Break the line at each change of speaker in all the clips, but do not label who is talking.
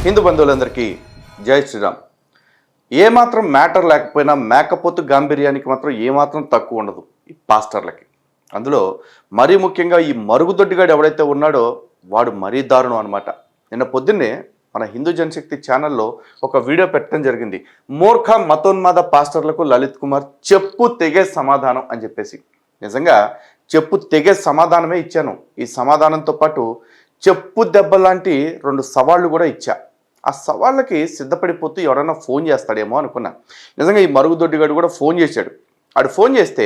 హిందూ బంధువులందరికీ జై శ్రీరామ్. ఏమాత్రం మ్యాటర్ లేకపోయినా మేకపోతు గాంభీర్యానికి మాత్రం ఏమాత్రం తక్కువ ఉండదు ఈ పాస్టర్లకి. అందులో మరీ ముఖ్యంగా ఈ మరుగుదొడ్డిగాడు ఎవడైతే ఉన్నాడో వాడు మరీ దారుణం అనమాట. నిన్న పొద్దున్నే మన హిందూ జనశక్తి ఛానల్లో ఒక వీడియో పెట్టడం జరిగింది. మూర్ఖ మతోన్మాద పాస్టర్లకు లలిత్ కుమార్ చెప్పు తెగే సమాధానం అని చెప్పేసి. నిజంగా చెప్పు తెగే సమాధానమే ఇచ్చాను. ఈ సమాధానంతో పాటు చెప్పు దెబ్బ లాంటి 2 సవాళ్ళు కూడా ఇచ్చా. ఆ సవాళ్ళకి సిద్ధపడిపోతూ ఎవరైనా ఫోన్ చేస్తాడేమో అనుకున్నా. నిజంగా ఈ మరుగుదొడ్డిగాడు కూడా ఫోన్ చేశాడు. ఆడు ఫోన్ చేస్తే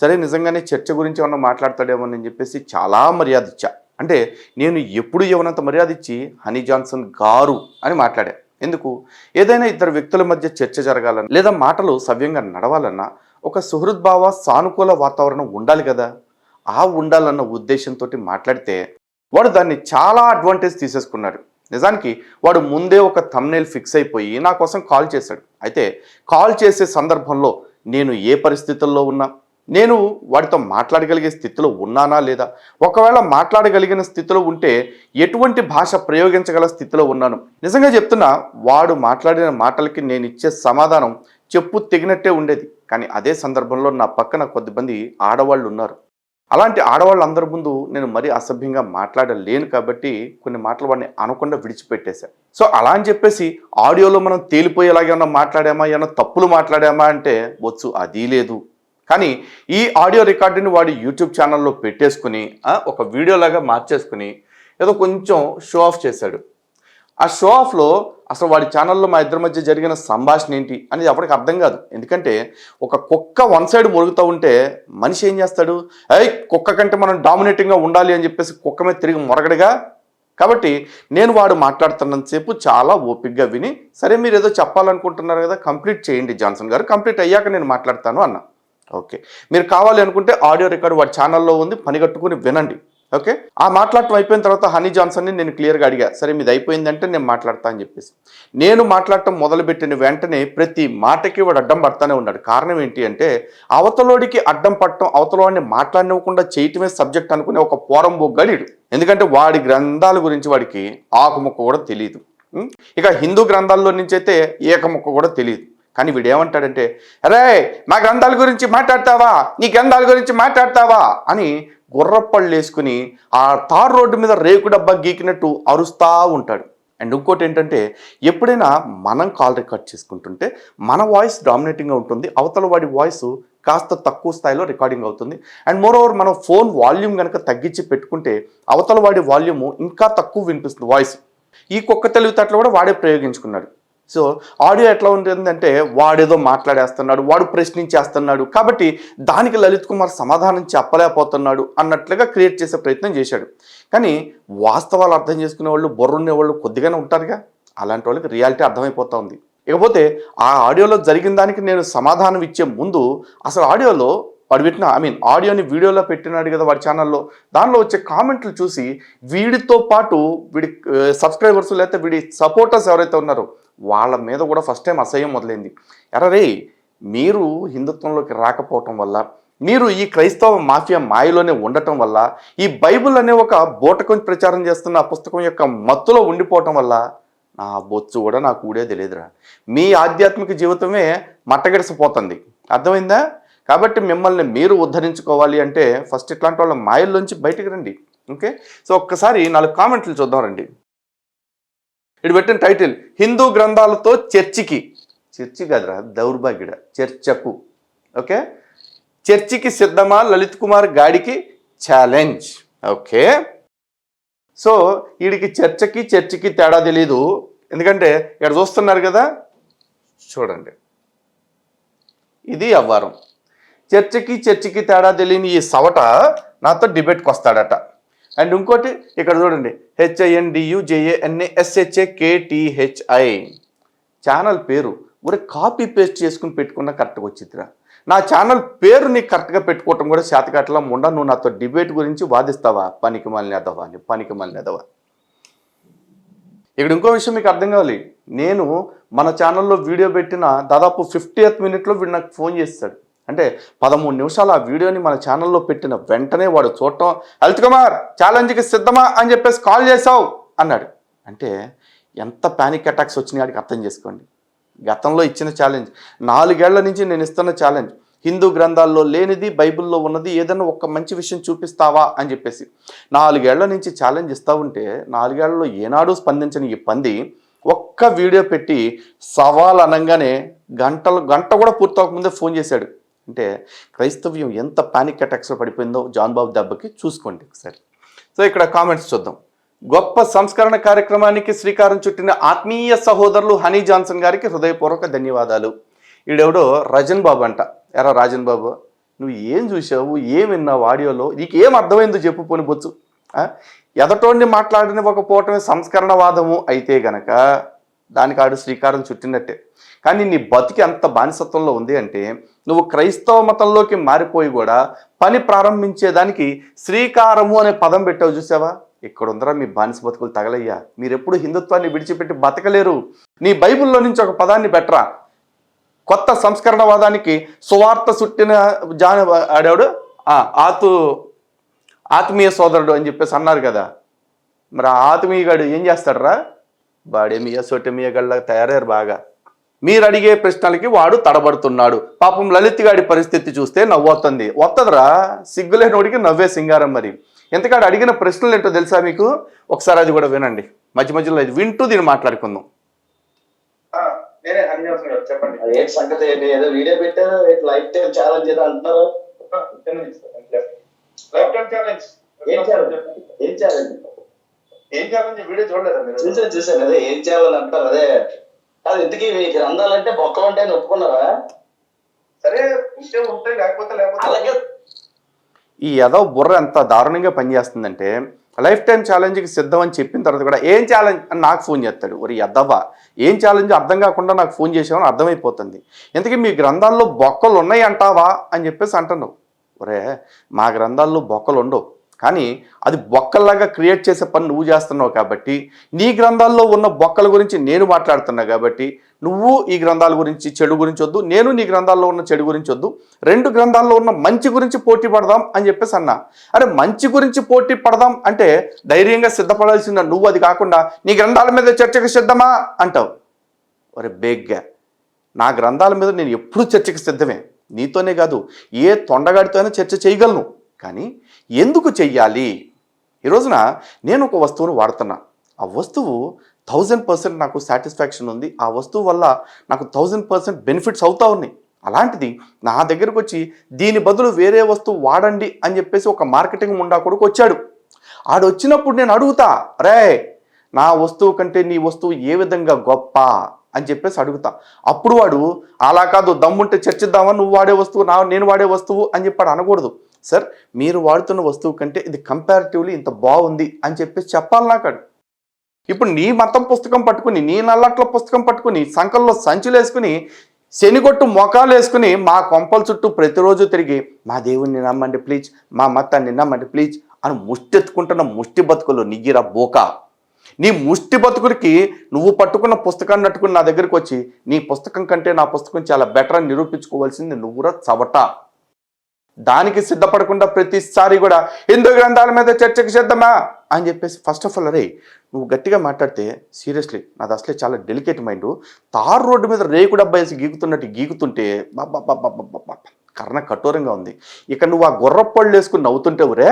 సరే నిజంగానే చర్చ గురించి ఏమన్నా మాట్లాడతాడేమో అని చెప్పేసి చాలా మర్యాద ఇచ్చా. అంటే నేను ఎప్పుడు ఇవ్వనంత మర్యాద ఇచ్చి హనీ జాన్సన్ గారు అని మాట్లాడా. ఎందుకు? ఏదైనా ఇద్దరు వ్యక్తుల మధ్య చర్చ జరగాలన్నా లేదా మాటలు సవ్యంగా నడవాలన్నా ఒక సుహృద్భావ సానుకూల వాతావరణం ఉండాలి కదా. ఆ ఉండాలన్న ఉద్దేశంతో మాట్లాడితే వాడు దాన్ని చాలా అడ్వాంటేజ్ తీసేసుకున్నాడు. నిజానికి వాడు ముందే ఒక థంబ్నెయిల్ ఫిక్స్ అయిపోయి నా కోసం కాల్ చేశాడు. అయితే కాల్ చేసే సందర్భంలో నేను ఏ పరిస్థితుల్లో ఉన్నా, నేను వాడితో మాట్లాడగలిగే స్థితిలో ఉన్నానా లేదా, ఒకవేళ మాట్లాడగలిగిన స్థితిలో ఉంటే ఎటువంటి భాష ప్రయోగించగల స్థితిలో ఉన్నాను. నిజంగా చెప్తున్నా, వాడు మాట్లాడిన మాటలకి నేను ఇచ్చే సమాధానం చెప్పు తెగినట్టే ఉండేది. కానీ అదే సందర్భంలో నా పక్కన కొద్దిమంది ఆడవాళ్ళు ఉన్నారు. అలాంటి ఆడవాళ్ళందరి ముందు నేను మరీ అసభ్యంగా మాట్లాడలేను కాబట్టి కొన్ని మాటలు వాడిని అనకుండా విడిచిపెట్టేశాను. సో అలా అని చెప్పేసి ఆడియోలో మనం తేలిపోయేలాగా ఏమన్నా మాట్లాడామా, ఏమన్నా తప్పులు మాట్లాడామా అంటే వచ్చు, అది లేదు. కానీ ఈ ఆడియో రికార్డుని వాడు యూట్యూబ్ ఛానల్లో పెట్టేసుకుని ఒక వీడియోలాగా మార్చేసుకుని ఏదో కొంచెం షో ఆఫ్ చేశాడు. ఆ షో ఆఫ్లో అసలు వాడి ఛానల్లో మా ఇద్దరి మధ్య జరిగిన సంభాషణ ఏంటి అనేది ఎవరికి అర్థం కాదు. ఎందుకంటే ఒక కుక్క వన్ సైడ్ మొరుగుతూ ఉంటే మనిషి ఏం చేస్తాడు? కుక్క కంటే మనం డామినేటింగ్గా ఉండాలి అని చెప్పేసి కుక్క మీద తిరిగి మొరగడుగా. కాబట్టి నేను వాడు మాట్లాడుతున్నంతసేపు చాలా ఓపికగా విని, సరే మీరు ఏదో చెప్పాలనుకుంటున్నారు కదా, కంప్లీట్ చేయండి జాన్సన్ గారు, కంప్లీట్ అయ్యాక నేను మాట్లాడతాను అన్నా. ఓకే, మీరు కావాలి అనుకుంటే ఆడియో రికార్డు వాడి ఛానల్లో ఉంది, పని కట్టుకుని వినండి. ఓకే, ఆ మాట్లాడటం అయిపోయిన తర్వాత హనీ జాన్సన్ని నేను క్లియర్గా అడిగా, సరే మీది అయిపోయిందంటే నేను మాట్లాడతా అని చెప్పేసి. నేను మాట్లాడటం మొదలుపెట్టిన వెంటనే ప్రతి మాటకి వాడు అడ్డం పడతానే ఉన్నాడు. కారణం ఏంటి అంటే, అవతలోడికి అడ్డం పట్టడం, అవతలవాడిని మాట్లాడనివ్వకుండా చేయటమే సబ్జెక్ట్ అనుకునే ఒక పోరం బొగ్గలీడు. ఎందుకంటే వాడి గ్రంథాల గురించి వాడికి ఆకుముక్క కూడా తెలియదు. ఇక హిందూ గ్రంథాల్లో నుంచి అయితే ఏకముక్క కూడా తెలియదు. కానీ వీడు ఏమంటాడంటే, అరే మా గ్రంథాల గురించి మాట్లాడతావా, నీ గ్రంథాల గురించి మాట్లాడతావా అని గుర్రపళ్ళు వేసుకుని ఆ తార్ రోడ్డు మీద రేకు డబ్బా గీకినట్టు అరుస్తూ ఉంటాడు. అండ్ ఇంకోటి ఏంటంటే, ఎప్పుడైనా మనం కాల్ రికార్డ్ చేసుకుంటుంటే మన వాయిస్ డామినేటింగ్గా ఉంటుంది, అవతల వాడి వాయిస్ కాస్త తక్కువ స్థాయిలో రికార్డింగ్ అవుతుంది. అండ్ మోరోవర్ మనం ఫోన్ వాల్యూమ్ కనుక తగ్గించి పెట్టుకుంటే అవతల వాడి వాల్యూము ఇంకా తక్కువ వినిపిస్తుంది వాయిస్. ఈ కుక్క తెలివితేటలు కూడా వాడే ప్రయోగించుకున్నాడు. సో ఆడియో ఎట్లా ఉంటుందంటే, వాడేదో మాట్లాడేస్తున్నాడు, వాడు ప్రశ్నించేస్తున్నాడు, కాబట్టి దానికి లలిత్ కుమార్ సమాధానం చెప్పలేకపోతున్నాడు అన్నట్లుగా క్రియేట్ చేసే ప్రయత్నం చేశాడు. కానీ వాస్తవాలు అర్థం చేసుకునే వాళ్ళు, బొర్రుండే వాళ్ళు కొద్దిగానే ఉంటారుగా, అలాంటి వాళ్ళకి రియాలిటీ అర్థమైపోతూ ఉంది. ఇకపోతే ఆ ఆడియోలో జరిగిన దానికి నేను సమాధానం ఇచ్చే ముందు అసలు ఆడియోలో వాడు పెట్టిన ఆడియోని వీడియోలో పెట్టినాడు కదా వాడి ఛానల్లో, దానిలో వచ్చే కామెంట్లు చూసి వీడితో పాటు వీడి సబ్స్క్రైబర్స్ లేకపోతే వీడి సపోర్టర్స్ ఎవరైతే ఉన్నారో వాళ్ళ మీద కూడా ఫస్ట్ టైం అసహ్యం మొదలైంది. ఎర్రరే, మీరు హిందుత్వంలోకి రాకపోవటం వల్ల, మీరు ఈ క్రైస్తవ మాఫియా మాయలోనే ఉండటం వల్ల, ఈ బైబిల్ అనే ఒక బోటకం ప్రచారం చేస్తున్న పుస్తకం యొక్క మత్తులో ఉండిపోవటం వల్ల నా బొచ్చు కూడా నాకు ఊడే తెలియదురా. మీ ఆధ్యాత్మిక జీవితమే మట్టగిడిసిపోతుంది. అర్థమైందా? కాబట్టి మిమ్మల్ని మీరు ఉద్ధరించుకోవాలి అంటే ఫస్ట్ ఇట్లాంటి వాళ్ళ మాయల్లోంచి బయటకు రండి. ఓకే, సో ఒక్కసారి 4 కామెంట్లు చూద్దాం రండి. ఇటు పెట్టిన టైటిల్, హిందూ గ్రంథాలతో చర్చికి. చర్చి కాదురా, దౌర్భాగ్యుడ, చర్చకు. ఓకే, చర్చికి సిద్ధమా లలిత్ కుమార్ గాడికి ఛాలెంజ్. ఓకే, సో వీడికి చర్చికి తేడా తెలీదు. ఎందుకంటే ఇక్కడ చూస్తున్నారు కదా, చూడండి, ఇది అవ్వారం. చర్చికి తేడా తెలియని ఈ సవట నాతో డిబేట్కి వస్తాడట. అండ్ ఇంకోటి ఇక్కడ చూడండి, HINDUJANASHAKTHI ఛానల్ పేరు ఊరే కాపీ పేస్ట్ చేసుకుని పెట్టుకున్న కరెక్ట్గా వచ్చిద్దిరా. నా ఛానల్ పేరు నీకు కరెక్ట్గా పెట్టుకోవటం కూడా శాతకట్లా ఉండ. నువ్వు నాతో డిబేట్ గురించి వాదిస్తావా? పనికి మాలినేదవా. ఇక్కడ ఇంకో విషయం మీకు అర్థం కావాలి. నేను మన ఛానల్లో వీడియో పెట్టిన దాదాపు 50th మినిట్లో వీడు నాకు ఫోన్ చేస్తాడు. అంటే 13 నిమిషాలు ఆ వీడియోని మన ఛానల్లో పెట్టిన వెంటనే వాడు చూడటం, లలిత్ కుమార్ ఛాలెంజ్కి సిద్ధమా అని చెప్పేసి కాల్ చేసావు అన్నాడు. అంటే ఎంత ప్యానిక్ అటాక్స్ వచ్చినాయి వాడికి అర్థం చేసుకోండి. గతంలో ఇచ్చిన ఛాలెంజ్ 4 ఏళ్ల నుంచి నేను ఇస్తున్న ఛాలెంజ్, హిందూ గ్రంథాల్లో లేనిది బైబిల్లో ఉన్నది ఏదైనా ఒక మంచి విషయం చూపిస్తావా అని చెప్పేసి 4 ఏళ్ల నుంచి ఛాలెంజ్ ఇస్తూ ఉంటే 4 ఏళ్లలో ఏనాడు స్పందించని ఈ పంది ఒక్క వీడియో పెట్టి సవాల్ అనగానే గంట కూడా పూర్తవకముందే ఫోన్ చేశాడు. అంటే క్రైస్తవ్యం ఎంత పానిక్ అటాక్స్లో పడిపోయిందో జాన్ బాబు దెబ్బకి చూసుకోండి ఒకసారి. సో ఇక్కడ కామెంట్స్ చూద్దాం. గొప్ప సంస్కరణ కార్యక్రమానికి శ్రీకారం చుట్టిన ఆత్మీయ సహోదరులు హనీ జాన్సన్ గారికి హృదయపూర్వక ధన్యవాదాలు. ఈడెవడో రజన్ బాబు అంట. ఎరా రాజన్ బాబు, నువ్వు ఏం చూసావు, ఏం విన్నావు ఆడియోలో, నీకు ఏం అర్థమైందో చెప్పు పోని బొచ్చు. ఎదటోడిని మాట్లాడిన ఒక పోవటమే సంస్కరణవాదము అయితే గనక దానికి ఆడు శ్రీకారం చుట్టినట్టే. కానీ నీ బతికి అంత బానిసత్వంలో ఉంది అంటే నువ్వు క్రైస్తవ మతంలోకి మారిపోయి కూడా పని ప్రారంభించేదానికి శ్రీకారము అనే పదం పెట్టావు చూసావా. ఇక్కడ ఉందరా మీ బానిస బతుకులు తగలయ్యా. మీరెప్పుడు హిందుత్వాన్ని విడిచిపెట్టి బతకలేరు. నీ బైబిల్లో నుంచి ఒక పదాన్ని పెట్టరా. కొత్త సంస్కరణవాదానికి సువార్త చుట్టిన ఆడేవాడు ఆత్మీయ సోదరుడు అని చెప్పేసి అన్నారు కదా. మరి ఆ ఆత్మీయగాడు ఏం చేస్తాడరా, వాడేమియా సొట్టెమియగళ్ళ తయారయ్యారు బాగా. మీరు అడిగే ప్రశ్నలకి వాడు తడబడుతున్నాడు. పాపం లలిత్ గాడి పరిస్థితి చూస్తే నవ్వుతుంది. వస్తుందిరా, సిగ్గులేనోడికి నవ్వే సింగారం. మరి ఎంతకాడు అడిగిన ప్రశ్నలు ఏంటో తెలుసా మీకు? ఒకసారి అది కూడా వినండి. మధ్య మధ్యలో ఇది వింటూ దీన్ని మాట్లాడుకుందాం.
చెప్పండి, ఏంటి సంగతి? ఏంటి ఏదో వీడియో పెట్టారు, లైఫ్ టైం ఛాలెంజ్ ఏదో అంటున్నారు.
వీడియో చూడలేదు?
చూసాను అదే ఏం చేయాలని అంటారు. అదే అది ఎందుకు గ్రంథాలంటే బొక్కలు ఉంటాయని ఒప్పుకున్నారా?
సరే విషయం ఉంటాయి, లేకపోతే అలాగే. ఈ యదవ బుర్ర ఎంత దారుణంగా పనిచేస్తుందంటే లైఫ్ టైం ఛాలెంజ్కి సిద్ధం అని చెప్పిన తర్వాత కూడా ఏం ఛాలెంజ్ అని నాకు ఫోన్ చేస్తాడు. ఒరి యద్దవ్వ, ఏం ఛాలెంజ్ అర్థం కాకుండా నాకు ఫోన్ చేసామని అర్థమైపోతుంది. ఎందుకు మీ గ్రంథాల్లో బొక్కలు ఉన్నాయి అంటావా అని చెప్పేసి అంటున్నావు. ఒరే, మా గ్రంథాల్లో బొక్కలు ఉండవు, కానీ అది బొక్కల్లాగా క్రియేట్ చేసే పని నువ్వు చేస్తున్నావు కాబట్టి, నీ గ్రంథాల్లో ఉన్న బొక్కల గురించి నేను మాట్లాడుతున్నా కాబట్టి నువ్వు ఈ గ్రంథాల గురించి చెడు గురించి వద్దు, నేను నీ గ్రంథాల్లో ఉన్న చెడు గురించి వద్దు, 2 గ్రంథాల్లో ఉన్న మంచి గురించి పోటీ పడదాం అని చెప్పేసి అన్నా. అరే మంచి గురించి పోటీ పడదాం అంటే ధైర్యంగా సిద్ధపడాల్సిన నువ్వు అది కాకుండా నీ గ్రంథాల మీద చర్చకు సిద్ధమా అంటావు. ఒరే బేగ్గా, నా గ్రంథాల మీద నేను ఎప్పుడూ చర్చకు సిద్ధమే. నీతోనే కాదు, ఏ తొండగాడితోనే చర్చ చేయగలను. కానీ ఎందుకు చెయ్యాలి? ఈ రోజున నేను ఒక వస్తువును వాడుతున్నా, ఆ వస్తువు 1000% నాకు సాటిస్ఫాక్షన్ ఉంది, ఆ వస్తువు వల్ల నాకు 1000% బెనిఫిట్స్ అవుతా ఉన్నాయి. అలాంటిది నా దగ్గరకు వచ్చి దీని బదులు వేరే వస్తువు వాడండి అని చెప్పేసి ఒక మార్కెటింగ్ ముండా కొడుకు వచ్చాడు. ఆడు వచ్చినప్పుడు నేను అడుగుతా, రే నా వస్తువు కంటే నీ వస్తువు ఏ విధంగా గొప్ప అని చెప్పేసి అడుగుతా. అప్పుడు వాడు అలా కాదు, దమ్ముంటే చర్చిద్దామా, నువ్వు వాడే వస్తువు నేను వాడే వస్తువు అని చెప్పాడు. అనకూడదు. సార్, మీరు వాడుతున్న వస్తువు కంటే ఇది కంపారిటివ్లీ ఇంత బాగుంది అని చెప్పేసి చెప్పాలి నాకాడు. ఇప్పుడు నీ మతం పుస్తకం పట్టుకుని, నీ నల్లట్ల పుస్తకం పట్టుకుని, సంకల్లో సంచులు వేసుకుని, శనిగొట్టు మొఖాలు వేసుకుని మా కొంపల చుట్టూ ప్రతిరోజు తిరిగి మా దేవుణ్ణి నమ్మండి ప్లీజ్, మా మతాన్ని నమ్మండి ప్లీజ్ అని ముష్టెత్తుకుంటున్న ముష్టి బతుకులు నిగిర బోకా. నీ ముష్టి బతుకుడికి నువ్వు పట్టుకున్న పుస్తకాన్ని నట్టుకుని నా దగ్గరికి వచ్చి నీ పుస్తకం కంటే నా పుస్తకం చాలా బెటర్ అని నిరూపించుకోవాల్సింది నువ్వురా చవట. దానికి సిద్ధపడకుండా ప్రతిసారి కూడా హిందూ గ్రంథాల మీద చర్చకు సిద్ధమా అని చెప్పేసి ఫస్ట్ ఆఫ్ ఆల్ అరే నువ్వు గట్టిగా మాట్లాడితే సీరియస్లీ నాది అసలే చాలా డెలికేట్ మైండ్. తారు రోడ్డు మీద రేకు డబ్బా వేసి గీకుతున్నట్టు గీకుతుంటే బాబా కర్ణ కఠోరంగా ఉంది. ఇక నువ్వు ఆ గుర్రపళ్ళు వేసుకుని నవ్వుతుంటే రే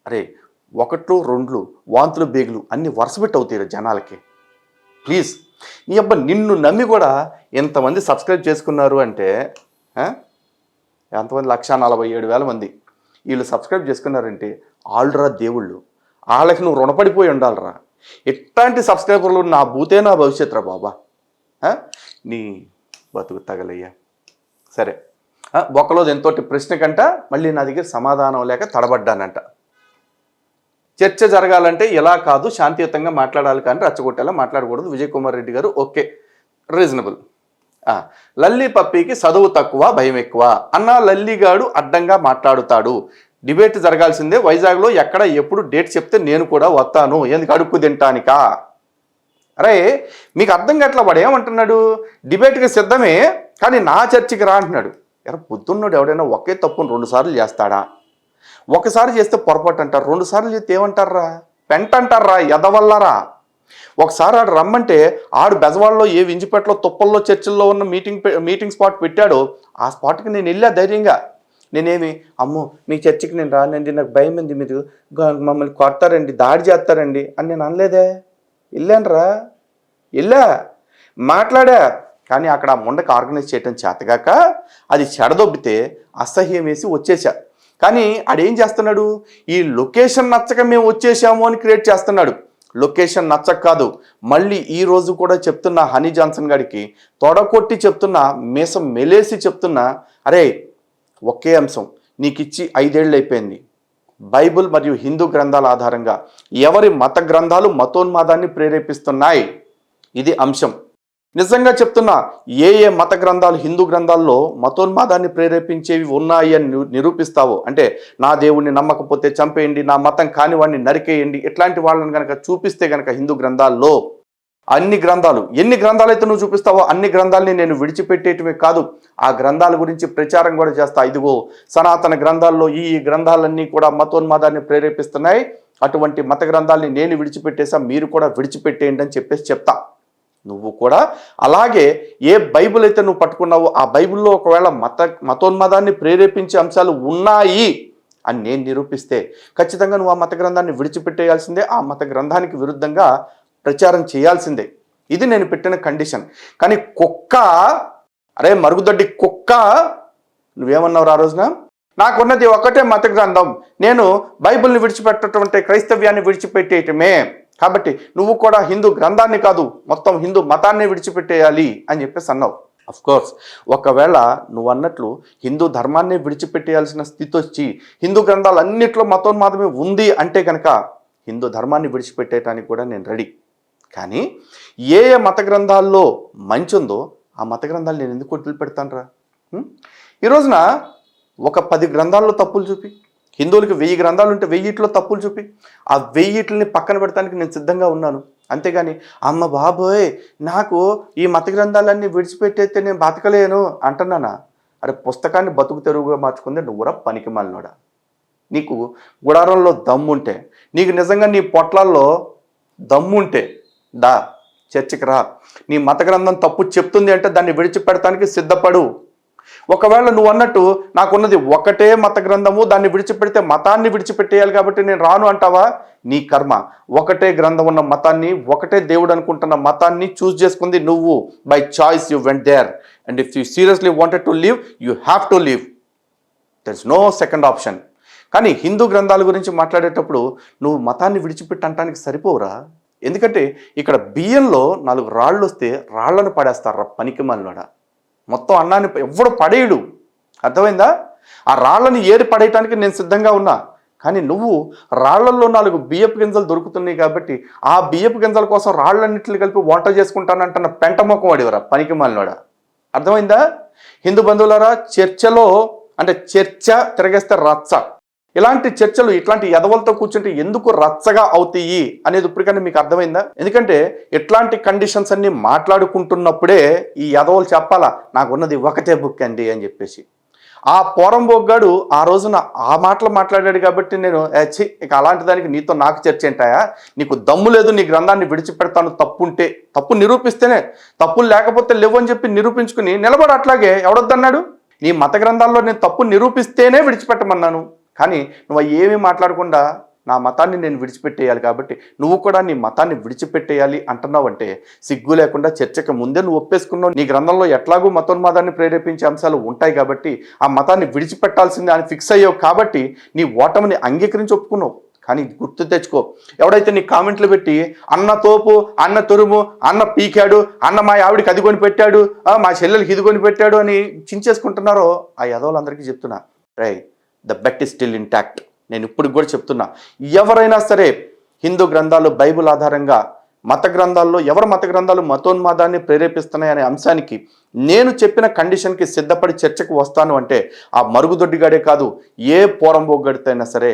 అరే 1, 2 వాంతులు బేగులు అన్ని వరుసపెట్టి అవుతాయి జనాలకి. ప్లీజ్ నీ అబ్బా, నిన్ను నమ్మి కూడా ఎంతమంది సబ్స్క్రైబ్ చేసుకున్నారు అంటే ఎంతమంది 1,47,000 మంది వీళ్ళు సబ్స్క్రైబ్ చేసుకున్నారంటే ఆల్రా దేవుళ్ళు, వాళ్ళకి నువ్వు రుణపడిపోయి ఉండాలరా. ఎట్లాంటి సబ్స్క్రైబర్లు నా భూతే నా భవిష్యత్తు రా బాబా. నీ బతుకు తగలయ్యా. సరే, బొక్కలోది ఎంతోటి ప్రశ్న కంట మళ్ళీ నా దగ్గర సమాధానం లేక తడబడ్డానంట. చర్చ జరగాలంటే ఎలా కాదు, శాంతియుతంగా మాట్లాడాలి కానీ రచ్చగొట్టేలా మాట్లాడకూడదు. విజయ్ కుమార్ రెడ్డి గారు ఓకే, రీజనబుల్. లల్లి పప్పీకి చదువు తక్కువ భయం ఎక్కువ అన్న లల్లిగాడు అడ్డంగా మాట్లాడుతాడు. డిబేట్ జరగాల్సిందే వైజాగ్లో, ఎక్కడ ఎప్పుడు డేట్ చెప్తే నేను కూడా వస్తాను, ఎందుకు అడుక్కు తింటానికా? అరే మీకు అర్థం కావట్లా, వాడు ఏమంటున్నాడు, డిబేట్కి సిద్ధమే కానీ నా చర్చికి రా అంటున్నాడు. ఎరా పొద్దున్నాడు ఎవడైనా ఒకే తప్పును 2 సార్లు చేస్తాడా? ఒకసారి చేస్తే పొరపాటు అంటారు, 2 సార్లు చేస్తే ఏమంటారా? పెంట అంటారా, ఎదవల్లరా. ఒకసారి ఆడు రమ్మంటే ఆడు బెజవాడలో ఏ వింజిపేటలో తుప్పల్లో చర్చిల్లో ఉన్న మీటింగ్ స్పాట్ పెట్టాడో ఆ స్పాట్కి నేను వెళ్ళా ధైర్యంగా. నేనేమి అమ్మో మీ చర్చికి నేను రానండి, నాకు భయం ఉంది, మీరు మమ్మల్ని కొడతారండి, దాడి చేస్తారండి అని నేను అనలేదే. వెళ్ళానురా, వెళ్ళా, మాట్లాడా. కానీ అక్కడ ఆ ముండకి ఆర్గనైజ్ చేయటం చేతగాక అది చెడదొబ్బితే అసహ్యం వేసి వచ్చేసా. కానీ ఆడేం చేస్తున్నాడు, ఈ లొకేషన్ నచ్చక మేము వచ్చేసాము అని క్రియేట్ చేస్తున్నాడు. లొకేషన్ నచ్చక కాదు, మళ్ళీ ఈ రోజు కూడా చెప్తున్నా హనీ జాన్సన్ గారికి తొడకొట్టి చెప్తున్నా, మీసం మెలేసి చెప్తున్నా, అరే ఒకే అంశం నీకు ఇచ్చి 5 ఏళ్ళు అయిపోయింది. బైబిల్ మరియు హిందూ గ్రంథాల ఆధారంగా ఎవరి మత గ్రంథాలు మతోన్మాదాన్ని ప్రేరేపిస్తున్నాయి, ఇది అంశం. నిజంగా చెప్తున్నా, ఏ ఏ మత గ్రంథాలు హిందూ గ్రంథాల్లో మతోన్మాదాన్ని ప్రేరేపించేవి ఉన్నాయి అని నిరూపిస్తావో, అంటే నా దేవుణ్ణి నమ్మకపోతే చంపేయండి, నా మతం కాని వాడిని నరికేయండి, ఇట్లాంటి వాళ్ళని కనుక చూపిస్తే కనుక హిందూ గ్రంథాల్లో అన్ని గ్రంథాలు, ఎన్ని గ్రంథాలు అయితే నువ్వు చూపిస్తావో అన్ని గ్రంథాలని నేను విడిచిపెట్టేయటమే కాదు, ఆ గ్రంథాల గురించి ప్రచారం కూడా చేస్తా. ఇదిగో సనాతన గ్రంథాల్లో ఈ గ్రంథాలన్నీ కూడా మతోన్మాదాన్ని ప్రేరేపిస్తున్నాయి, అటువంటి మత గ్రంథాలని నేను విడిచిపెట్టేసా, మీరు కూడా విడిచిపెట్టేయండి అని చెప్పేసి చెప్తా. నువ్వు కూడా అలాగే ఏ బైబిల్ అయితే నువ్వు పట్టుకున్నావో ఆ బైబిల్లో ఒకవేళ మతోన్మాదాన్ని ప్రేరేపించే అంశాలు ఉన్నాయి అని నేను నిరూపిస్తే ఖచ్చితంగా నువ్వు ఆ మత గ్రంథాన్ని విడిచిపెట్టేయాల్సిందే, ఆ మత గ్రంథానికి విరుద్ధంగా ప్రచారం చేయాల్సిందే. ఇది నేను పెట్టిన కండిషన్. కానీ కుక్క, అరే మరుగుదొడ్డి కుక్క, నువ్వేమన్నావు ఆ రోజున, నాకున్నది ఒకటే మత గ్రంథం, నేను బైబిల్ని విడిచిపెట్టడం అంటే క్రైస్తవ్యాన్ని విడిచిపెట్టేయటమే, కాబట్టి నువ్వు కూడా హిందూ గ్రంథాన్ని కాదు మొత్తం హిందూ మతాన్ని విడిచిపెట్టేయాలి అని చెప్పేసి అన్నావు. అఫ్కోర్స్ ఒకవేళ నువ్వు అన్నట్లు హిందూ ధర్మాన్ని విడిచిపెట్టేయాల్సిన స్థితి వచ్చి హిందూ గ్రంథాలు అన్నిట్లో మతోన్మాదమే ఉంది అంటే కనుక హిందూ ధర్మాన్ని విడిచిపెట్టేయటానికి కూడా నేను రెడీ. కానీ ఏ ఏ మత గ్రంథాల్లో మంచి ఉందో ఆ మత గ్రంథాలు నేను ఎందుకు వదిలిపెడతాను రా. ఈ రోజున ఒక 10 గ్రంథాల్లో తప్పులు చూపి, హిందువులకి 1000 గ్రంథాలు ఉంటే 1000లో తప్పులు చూపి, ఆ 1000ని పక్కన పెడతానికి నేను సిద్ధంగా ఉన్నాను. అంతేగాని అమ్మ బాబోయ్ నాకు ఈ మత గ్రంథాలన్నీ విడిచిపెట్టేస్తే నేను బతకలేను అంటున్నానా. అరే పుస్తకాన్ని బతుకు తెరువుగా మార్చుకుందే నువ్వురా పనికి మాలినోడా. నీకు గుడారంలో దమ్ముంటే, నీకు నిజంగా నీ పొట్లాల్లో దమ్ముంటే దా చర్చికి రా, నీ మత గ్రంథం తప్పు చెప్తుంది అంటే దాన్ని విడిచిపెడతానికి సిద్ధపడు. ఒకవేళ నువ్వు అన్నట్టు నాకున్నది ఒకటే మత గ్రంథము, దాన్ని విడిచిపెడితే మతాన్ని విడిచిపెట్టేయాలి కాబట్టి నేను రాను అంటావా, నీ కర్మ. ఒకటే గ్రంథం ఉన్న మతాన్ని, ఒకటే దేవుడు అనుకుంటున్న మతాన్ని చూస్ చేసుకుంది నువ్వు. By choice you went there, and if you seriously wanted to live you have to live, there is no second option. కానీ హిందూ గ్రంథాల గురించి మాట్లాడేటప్పుడు నువ్వు మతాన్ని విడిచిపెట్టి అంటానికి సరిపోవురా. ఎందుకంటే ఇక్కడ బియ్యంలో 4 రాళ్ళు వస్తే రాళ్లను పడేస్తారా పనికి మాలినోడా. మొత్తం అన్నాన్ని ఎవడు పడేయడు, అర్థమైందా. ఆ రాళ్ళని ఏరి పడేయటానికి నేను సిద్ధంగా ఉన్నా. కానీ నువ్వు రాళ్లలో 4 బియ్యపు గింజలు దొరుకుతున్నాయి కాబట్టి ఆ బియ్యపు గింజల కోసం రాళ్ళన్నింటిని కలిపి వంట చేసుకుంటానంటున్న పెంట మొక్కం వాడివరా పనికి మాలినోడా. అర్థమైందా. హిందూ బంధువులారా, చర్చలో అంటే చర్చ తిరగేస్తే రచ్చ, ఇలాంటి చర్చలు ఇట్లాంటి ఎదవలతో కూర్చుంటే ఎందుకు రచ్చగా అవుతాయి అనేది ఇప్పటికన్నా మీకు అర్థమైందా. ఎందుకంటే ఇట్లాంటి కండిషన్స్ అన్ని మాట్లాడుకుంటున్నప్పుడే ఈ ఎదవలు చెప్పాలా నాకున్నది ఒకటే బుక్ అండి అని చెప్పేసి. ఆ పోరంబోగ్గాడు ఆ రోజున ఆ మాటలు మాట్లాడాడు కాబట్టి నేను ఇక అలాంటి దానికి నీతో నాకు చర్చ ఏంటాయా, నీకు దమ్ము లేదు, నీ గ్రంథాన్ని విడిచిపెడతాను, తప్పుంటే తప్పు నిరూపిస్తేనే, తప్పులు లేకపోతే లేవు అని చెప్పి నిరూపించుకుని నిలబడు. అట్లాగే ఎవడొద్దన్నాడు, నీ మత గ్రంథాల్లో నేను తప్పు నిరూపిస్తేనే విడిచిపెట్టమన్నాను. కానీ నువ్వు ఏమీ మాట్లాడకుండా నా మతాన్ని నేను విడిచిపెట్టేయాలి కాబట్టి నువ్వు కూడా నీ మతాన్ని విడిచిపెట్టేయాలి అంటున్నావు అంటే సిగ్గు లేకుండా చర్చకు ముందే నువ్వు ఒప్పేసుకున్నావు. నీ గ్రంథంలో ఎట్లాగూ మతోన్మాదాన్ని ప్రేరేపించే అంశాలు ఉంటాయి కాబట్టి ఆ మతాన్ని విడిచిపెట్టాల్సిందే అని ఫిక్స్ అయ్యావు కాబట్టి నీ ఓటమిని అంగీకరించి ఒప్పుకున్నావు. కానీ గుర్తు తెచ్చుకో, ఎవడైతే నీ కామెంట్లు పెట్టి అన్న తోపు, అన్న తురుము, అన్న పీకాడు, అన్న మా ఆవిడికి అది కొని పెట్టాడు, మా చెల్లెలకి ఇది కొని పెట్టాడు అని చించేసుకుంటున్నారో ఆ యదవులందరికీ చెప్తున్నా, right the bet is still intact. నేను ఇప్పుడు కూడా చెప్తున్నా, ఎవరైనా సరే హిందూ గ్రంథాలు బైబిల్ ఆధారంగా మత గ్రంథాల్లో ఎవరి మత గ్రంథాలు మతోన్మాదాన్ని ప్రేరేపిస్తున్నాయనే అంశానికి నేను చెప్పిన కండిషన్కి సిద్ధపడి చర్చకు వస్తాను అంటే ఆ మరుగుదొడ్డిగాడే కాదు, ఏ పోరంబోగడితైనా సరే,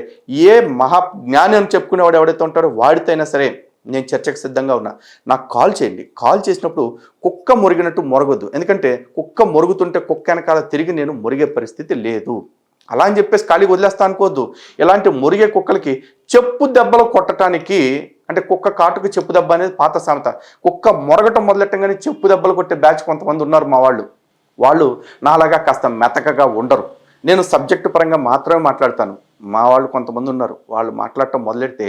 ఏ మహా జ్ఞాని అని చెప్పుకునేవాడు ఎవడైతే ఉంటాడో వాడితైనా సరే నేను చర్చకు సిద్ధంగా ఉన్నా. నాకు కాల్ చేయండి. కాల్ చేసినప్పుడు కుక్క మురిగినట్టు మొరగొద్దు. ఎందుకంటే కుక్క మొరుగుతుంటే కుక్క వెనకాల తిరిగి నేను మురిగే పరిస్థితి లేదు. అలా అని చెప్పేసి ఖాళీగా వదిలేస్తా అనుకోవద్దు. ఇలాంటి మురిగే కుక్కలకి చెప్పు దెబ్బలు కొట్టడానికి, అంటే కుక్క కాటుకు చెప్పు దెబ్బ అనేది పాత సామెత. కుక్క మొరగటం మొదలెట్టంగానే చెప్పు దెబ్బలు కొట్టే బ్యాచ్ కొంతమంది ఉన్నారు మా వాళ్ళు. వాళ్ళు నాలాగా కాస్త మెతకగా ఉండరు. నేను సబ్జెక్టు పరంగా మాత్రమే మాట్లాడతాను. మా వాళ్ళు కొంతమంది ఉన్నారు, వాళ్ళు మాట్లాడటం మొదలెడితే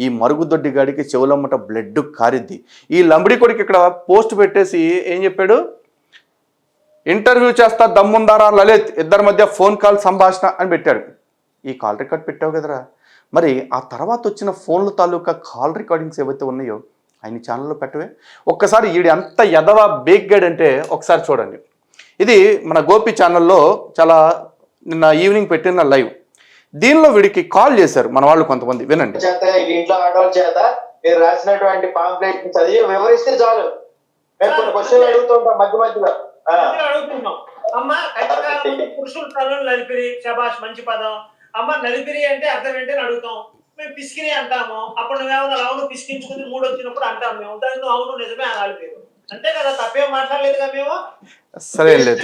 ఈ మరుగుదొడ్డి గాడికి చెవులమ్మట బ్లడ్ కారిద్ది. ఈ లంబడి కొడుకు ఇక్కడ పోస్ట్ పెట్టేసి ఏం చెప్పాడు, ఇంటర్వ్యూ చేస్తా దమ్ముందారా లలిత్, ఇద్దరి మధ్య ఫోన్ కాల్ సంభాషణ అని పెట్టాడు. ఈ కాల్ రికార్డ్ పెట్టావు కదరా, మరి ఆ తర్వాత వచ్చిన ఫోన్ల తాలూకా కాల్ రికార్డింగ్స్ ఏవైతే ఉన్నాయో ఆయన ఛానల్లో పెట్టవే. ఒక్కసారి ఈడు ఎంత ఎదవా బేగ్గాడంటే ఒకసారి చూడండి. ఇది మన గోపి ఛానల్లో చాలా నిన్న ఈవినింగ్ పెట్టిన లైవ్. దీనిలో వీడికి కాల్ చేశారు మన వాళ్ళు కొంతమంది, వినండి.
ఇంట్లో ఆడవాళ్ళ చేత మీరు రాసినటువంటి పాంప్లెట్ చదివి వివరిస్తే చాలు. మేము కొన్ని క్వశ్చన్లు అడుగుతుంటాం మధ్య మధ్యలో.
అడుగుతున్నాం అమ్మ కష్టకాలం పురుషుల తలను నలిపిరి, శబాష్ మంచి పదం. అమ్మ నలిపిరి అంటే అర్థం ఏంటని అడుగుతాం. మేము పిసికిరి అంటాము. అప్పుడు నువ్వేమన్నా అవును పిసికించుకుని మూడు వచ్చినప్పుడు అంటాం మేము. దాన్ని నువ్వు అవును నిజమే అనాలి మీరు. అంతే కదా, తప్పేం మాట్లాడలేదుగా మేము.
సరే లేదు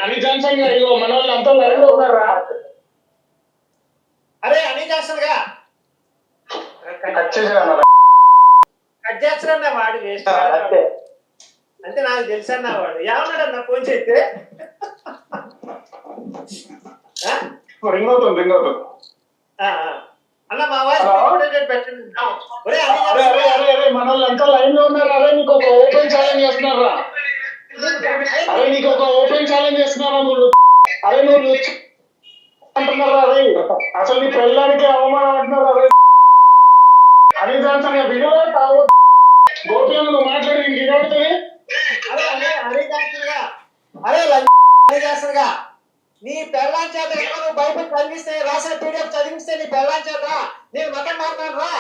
అని జాన్సన్ గారు మన వాళ్ళు అంతా లైన్లో ఉన్నారా? అరే అని జాన్సన్ గా కట్ చేస్తారన్న వాడు వేస్ట్ అంటే నాకు తెలుసు అన్న వాడు ఏమన్నాడన్న ఫోన్ చేస్తే
రింగ్ అవుతుంది
అన్న మా వాయిస్ పెట్టండి.
మన వాళ్ళంతా లైన్ లో ఉన్నారు. అరే నీకు ఒక ఓపెన్ ఛాలెంజ్ చేస్తున్నారా? అరే నీకు ఒక ఓపెన్ ఛాలెంజ్ చేస్తున్నారా నువ్వు? అరే నువ్వు అంటున్నారా? అరే అసలు నీ పెళ్ళానికి అవమానం అంటున్నారు. అరే అని దాంట్లో విలువ గోపి నువ్వు మాట్లాడి ఇంకేమవుతుంది?
అరే చేస్తారుగా నీ పెళ్ళాం చేత నువ్వు బైబిల్ చదివిస్తే రాసిన పీడిఎఫ్ చదివిస్తే నీ పెళ్ళాం చేత నేను మతం మాట్లాడు రా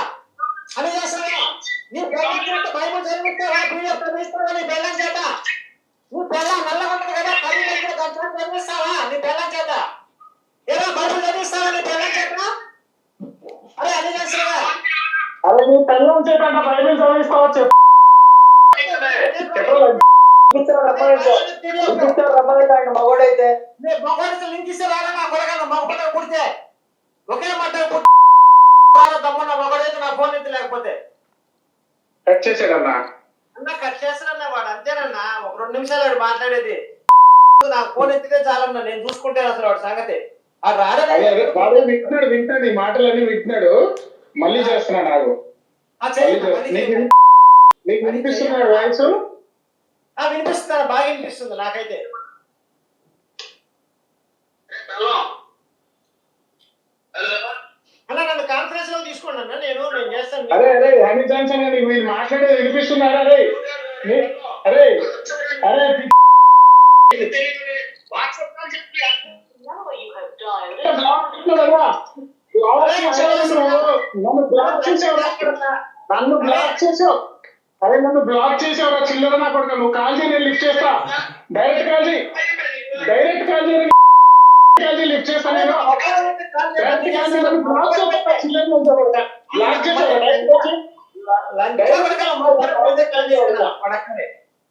అని చేస్తాను. నీ పెళ్ళాం చేత బైబిల్ చదివిస్తే రా పీడిఎఫ్ చదివిస్తావా నీ పెళ్ళాం చేత? నీ పెళ్ళాం నల్లగా ఉంటుంది కదా, కళ్ళు చదివిస్తావా నీ పెళ్ళాం చేత? ఏదో బైబిల్ చదివిస్తావా నీ పెళ్ళాం చేత? అరే అని చేస్తారుగా.
అరే నీ పెళ్ళాం చేత అంటే బైబిల్ చదివిస్తావా చెప్పు.
మగోడైతే
లింక్ ఇస్తే రాగా మగ పుడితే ఒకే మాట దమ్మున్న మగోడైతే నా ఫోన్ ఎత్తి లేకపోతే
కట్ చేసాడన్నా.
అన్న కట్ చేస్తానన్నా వాడు అంతేనన్నా. ఒక 2 నిమిషాలు వాడు మాట్లాడేది. నాకు ఫోన్ ఎత్తితే చాలన్నా, నేను చూసుకుంటాను అసలు వాడి సంగతి. ఆ
వాడు వింటాడు ఈ మాటలన్నీ వింటున్నాడు. మళ్ళీ చేస్తున్నాడు నాకు. నీకు వినిపిస్తున్నాడు వాయిస్?
వినిపిస్తున్నా, బాగా వినిపిస్తుంది నాకైతే. అలా నన్ను కాన్ఫరెన్స్ లో తీసుకోండి అన్న, నేను చేస్తాను.
అరే అరే హనీ జాన్సన్ గారు మీరు మాట్లాడేది వినిపిస్తున్నారా? అరే అరే అరే నన్ను బ్లాక్ చేసావు. అరే నన్ను బ్లాక్ చేసావు చిల్లర నా కొడుకు. నువ్వు కాల్ చేయి, నేను లిఫ్ట్ చేస్తా. డైరెక్ట్ కాల్ చేయి లిఫ్ట్ చేస్తా. నేను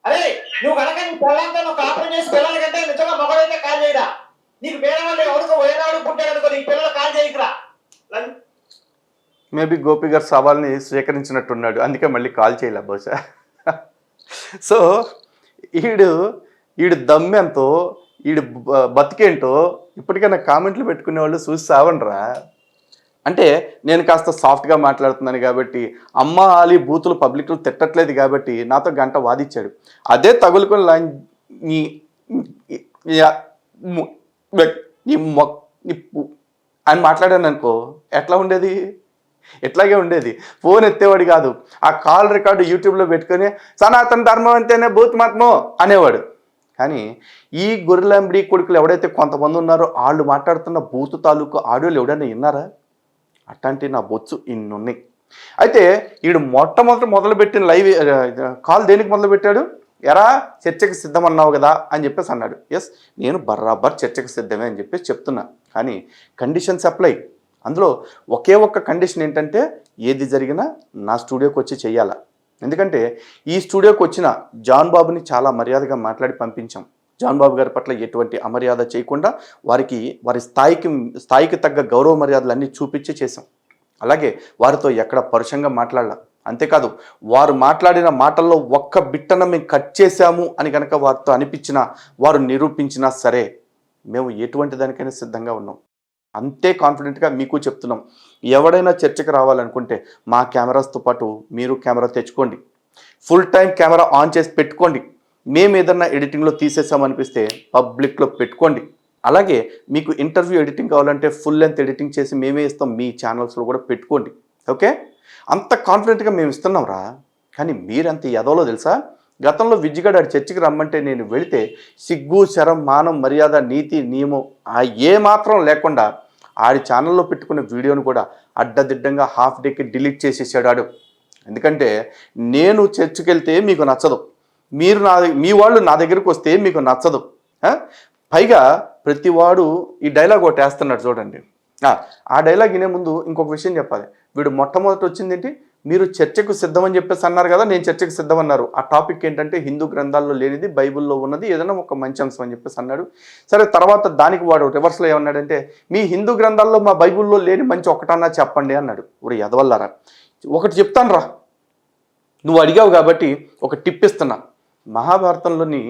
అరే నువ్వు కనుక నీ పిల్లలతో నువ్వు కాపురం చేసి పిల్లల కంటే నిజంగా మగడైతే కాల్ చేయరా? నీకు వేరే వాళ్ళు ఎవరికో వేరేవాడు పుట్టాడు అనుకో, నీకు పిల్లలు కాల్ చేయకురా.
మేబీ గోపి గారు సవాల్ని స్వీకరించినట్టున్నాడు, అందుకే మళ్ళీ కాల్ చేయలే బహుశా. సో ఈడు దమ్మెంతో ఈడు బతికేంటో ఇప్పటికైనా కామెంట్లు పెట్టుకునే వాళ్ళు చూసి సావండ్రా. అంటే నేను కాస్త సాఫ్ట్గా మాట్లాడుతున్నాను కాబట్టి, అమ్మ ఆలి బూతులు పబ్లిక్లో తిట్టట్లేదు కాబట్టి నాతో గంట వాదిచ్చాడు. అదే తగులుకొని అని మాట్లాడాను అనుకో, ఎట్లా ఉండేది? ఎట్లాగే ఉండేది. ఫోన్ ఎత్తేవాడు కాదు. ఆ కాల్ రికార్డు యూట్యూబ్లో పెట్టుకొని సనాతన ధర్మం అంటేనే భూత్ మతమో అనేవాడు. కానీ ఈ గొర్రెలంబడి కొడుకులు ఎవడైతే కొంతమంది ఉన్నారో వాళ్ళు మాట్లాడుతున్న బూతు తాలూకు ఆడియోలు ఎవడైనా విన్నారా? అట్లాంటి నా బొచ్చు ఇన్నున్నాయి. అయితే వీడు మొదలుపెట్టిన లైవ్ కాల్ దేనికి మొదలుపెట్టాడు? ఎరా చర్చకి సిద్ధమన్నావు కదా అని చెప్పేసి అన్నాడు. ఎస్, నేను బరాబర్ చర్చకి సిద్ధమే అని చెప్పేసి చెప్తున్నా. కానీ కండిషన్స్ అప్లై. అందులో ఒకే ఒక్క కండిషన్ ఏంటంటే, ఏది జరిగినా నా స్టూడియోకి వచ్చి చెయ్యాలా. ఎందుకంటే ఈ స్టూడియోకి వచ్చిన జాన్ బాబుని చాలా మర్యాదగా మాట్లాడి పంపించాం. జాన్ బాబు గారి పట్ల ఎటువంటి అమర్యాద చేయకుండా వారి స్థాయికి తగ్గ గౌరవ మర్యాదలు అన్నీ చూపించి చేశాం. అలాగే వారితో ఎక్కడ పరుషంగా మాట్లాడాల. అంతేకాదు వారు మాట్లాడిన మాటల్లో ఒక్క బిట్టన మేము కట్ చేశాము అని కనుక వారితో అనిపించినా, వారు నిరూపించినా సరే మేము ఎటువంటి దానికైనా సిద్ధంగా ఉన్నాం. అంతే కాన్ఫిడెంట్గా మీకు చెప్తున్నాం. ఎవడైనా చర్చకు రావాలనుకుంటే మా కెమెరాస్తో పాటు మీరు కెమెరా తెచ్చుకోండి, ఫుల్ టైం కెమెరా ఆన్ చేసి పెట్టుకోండి. మేము ఏదన్నా ఎడిటింగ్లో తీసేసామనిపిస్తే పబ్లిక్లో పెట్టుకోండి. అలాగే మీకు ఇంటర్వ్యూ ఎడిటింగ్ కావాలంటే ఫుల్ లెంత్ ఎడిటింగ్ చేసి మేమే ఇస్తాం, మీ ఛానల్స్లో కూడా పెట్టుకోండి. ఓకే, అంత కాన్ఫిడెంట్గా మేము ఇస్తున్నాం రా. కానీ మీరంత ఎదవలో తెలుసా? గతంలో విజ్జిగడ్ ఆడి చర్చికి రమ్మంటే నేను వెళితే సిగ్గు, శరం, మానం, మర్యాద, నీతి, నియమం ఏ మాత్రం లేకుండా ఆడి ఛానల్లో పెట్టుకున్న వీడియోను కూడా అడ్డదిడ్డంగా హాఫ్ డేకి డిలీట్ చేసేసాడు ఆడు. ఎందుకంటే నేను చర్చికి వెళ్తే మీకు నచ్చదు, మీ వాళ్ళు నా దగ్గరికి వస్తే మీకు నచ్చదు. పైగా ప్రతివాడు ఈ డైలాగ్ ఒకటి వేస్తున్నాడు చూడండి. ఆ డైలాగ్ వినే ముందు ఇంకొక విషయం చెప్పాలి. వీడు మొట్టమొదటి వచ్చింది ఏంటి, మీరు చర్చకు సిద్ధమని చెప్పేసి అన్నారు కదా, నేను చర్చకు సిద్ధమన్నారు. ఆ టాపిక్ ఏంటంటే హిందూ గ్రంథాల్లో లేనిది బైబిల్లో ఉన్నది ఏదైనా ఒక మంచి అంశం అని చెప్పేసి అన్నాడు. సరే, తర్వాత దానికి వాడు రివర్స్లో ఏమన్నాడంటే మీ హిందూ గ్రంథాల్లో మా బైబిల్లో లేని మంచి ఒకటన్నా చెప్పండి అన్నాడు. ఇప్పుడు ఎదవల్లారా, ఒకటి చెప్తాను రా, నువ్వు అడిగావు కాబట్టి ఒక టిప్ ఇస్తున్నా. మహాభారతంలోని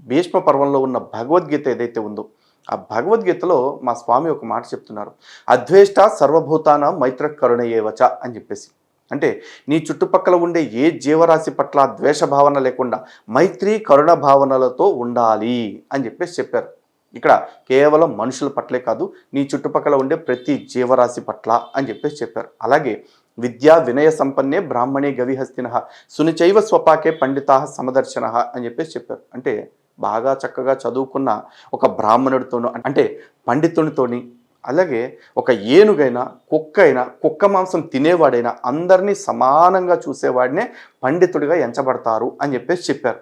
భీష్మ పర్వంలో ఉన్న భగవద్గీత ఏదైతే ఉందో ఆ భగవద్గీతలో మా స్వామి ఒక మాట చెప్తున్నారు, అద్వేష్ట సర్వభూతాన మైత్ర కరుణయేవచ అని చెప్పేసి. అంటే నీ చుట్టుపక్కల ఉండే ఏ జీవరాశి పట్ల ద్వేష భావన లేకుండా మైత్రి కరుణ భావనలతో ఉండాలి అని చెప్పేసి చెప్పారు. ఇక్కడ కేవలం మనుషుల పట్లే కాదు, నీ చుట్టుపక్కల ఉండే ప్రతి జీవరాశి పట్ల అని చెప్పేసి చెప్పారు. అలాగే విద్యా వినయ సంపన్నే బ్రాహ్మణే గవిహస్తిన సునిచైవ స్వపాకే పండితా సమదర్శన అని చెప్పేసి చెప్పారు. అంటే బాగా చక్కగా చదువుకున్న ఒక బ్రాహ్మణుడితోనూ, అంటే పండితునితోని, అలాగే ఒక ఏనుగైనా కుక్క మాంసం తినేవాడైనా అందరినీ సమానంగా చూసేవాడినే పండితుడిగా ఎంచబడతారు అని చెప్పేసి చెప్పారు.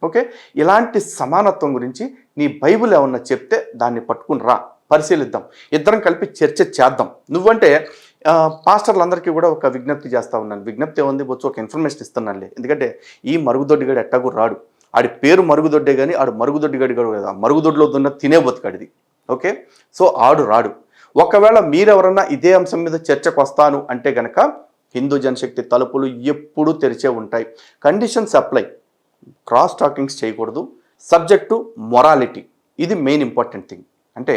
ఓకే, ఇలాంటి సమానత్వం గురించి నీ బైబిల్ ఏమన్నా చెప్తే దాన్ని పట్టుకుని రా, పరిశీలిద్దాం, ఇద్దరం కలిపి చర్చ చేద్దాం. నువ్వంటే పాస్టర్లందరికీ కూడా ఒక విజ్ఞప్తి చేస్తూ ఉన్నాను. విజ్ఞప్తి ఏముంది, వచ్చి ఒక ఇన్ఫర్మేషన్ ఇస్తున్నానులే. ఎందుకంటే ఈ మరుగుదొడ్డిగాడు ఎట్టాగు రాడు, ఆడి పేరు మరుగుదొడ్డే కానీ ఆడు మరుగుదొడ్డిగాడు కదా, మరుగుదొడ్డిలో దున్న తినే బతుకాడిది. ఓకే, సో ఆడు రాడు. ఒకవేళ మీరెవరన్నా ఇదే అంశం మీద చర్చకు వస్తాను అంటే గనక హిందూ జనశక్తి తలుపులు ఎప్పుడూ తెరిచే ఉంటాయి. కండిషన్స్ అప్లై, క్రాస్ టాకింగ్స్ చేయకూడదు, సబ్జెక్టు మొరాలిటీ, ఇది మెయిన్ ఇంపార్టెంట్ థింగ్. అంటే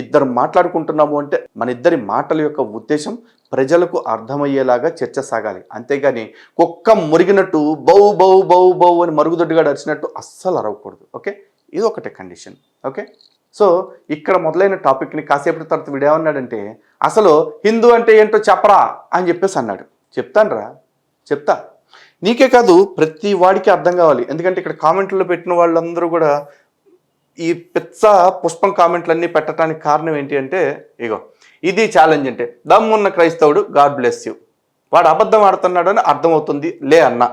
ఇద్దరు మాట్లాడుకుంటున్నాము అంటే మన ఇద్దరి మాటల యొక్క ఉద్దేశం ప్రజలకు అర్థమయ్యేలాగా చర్చ సాగాలి. అంతేగాని కుక్క మురిగినట్టు బౌ బౌ బౌ బౌ అని మరుగుదొడ్డుగా అరిచినట్టు అస్సలు అరవకూడదు. ఓకే, ఇది ఒకటే కండిషన్. ఓకే, సో ఇక్కడ మొదలైన టాపిక్ని కాసేపటి తర్వాత వీడేమన్నాడంటే అసలు హిందూ అంటే ఏంటో చెప్పరా అని చెప్పేసి అన్నాడు. చెప్తా, నీకే కాదు ప్రతి వాడికి అర్థం కావాలి. ఎందుకంటే ఇక్కడ కామెంట్లో పెట్టిన వాళ్ళందరూ కూడా ఈ పిచ్చ పుష్పం కామెంట్లన్నీ పెట్టడానికి కారణం ఏంటి అంటే, ఇగో ఇది ఛాలెంజ్ అంటే దమ్మున్న క్రైస్తవుడు గాడ్ బ్లెస్ యూ, వాడు అబద్ధం ఆడుతున్నాడు అని అర్థమవుతుంది లే అన్న,